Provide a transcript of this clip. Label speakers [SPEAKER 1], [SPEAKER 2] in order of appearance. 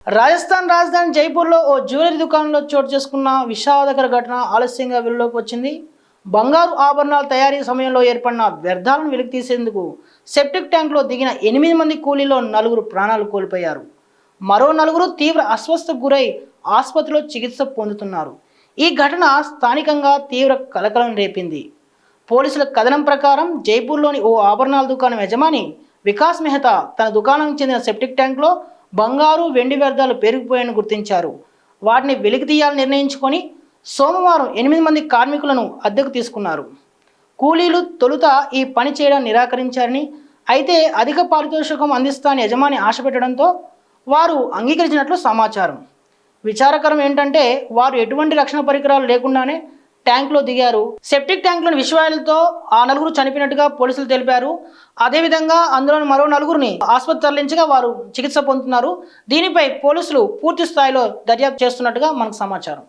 [SPEAKER 1] రాజస్థాన్ రాజధాని జైపూర్లో ఓ జ్యువెలరీ దుకాణంలో చోటు చేసుకున్న విషాదకర ఘటన ఆలస్యంగా వెలుగులోకి వచ్చింది. బంగారు ఆభరణాల తయారీ సమయంలో ఏర్పడిన వ్యర్థాలను వెలికితీసేందుకు సెప్టిక్ ట్యాంక్లో దిగిన 8 మంది కూలీలో 4 ప్రాణాలు కోల్పోయారు. మరో 4 తీవ్ర అస్వస్థకు గురై ఆసుపత్రిలో చికిత్స పొందుతున్నారు. ఈ ఘటన స్థానికంగా తీవ్ర కలకలం రేపింది. పోలీసుల కథనం ప్రకారం జైపూర్లోని ఓ ఆభరణాల దుకాణం యజమాని వికాస్ మెహతా తన దుకాణానికి చెందిన సెప్టిక్ ట్యాంక్లో బంగారు వెండి వ్యర్థాలు పెరిగిపోయాయని గుర్తించారు. వాటిని వెలికి తీయాలని నిర్ణయించుకొని సోమవారం 8 మంది కార్మికులను అద్దెకు తీసుకున్నారు. కూలీలు తొలుత ఈ పని చేయడం నిరాకరించారని, అయితే అధిక పారితోషికం అందిస్తానని యజమాని ఆశ పెట్టడంతో వారు అంగీకరించినట్లు సమాచారం. విచారకరం ఏంటంటే వారు ఎటువంటి రక్షణ పరికరాలు లేకుండానే ట్యాంక్లో దిగారు. సెప్టిక్ ట్యాంక్లోని విషవాయులతో ఆ 4 చనిపోయినట్టుగా పోలీసులు తెలిపారు. అదేవిధంగా అందులోని మరో 4 ఆసుపత్రి తరలించగా వారు చికిత్స పొందుతున్నారు. దీనిపై పోలీసులు పూర్తి స్థాయిలో దర్యాప్తు చేస్తున్నట్టుగా మనకు సమాచారం.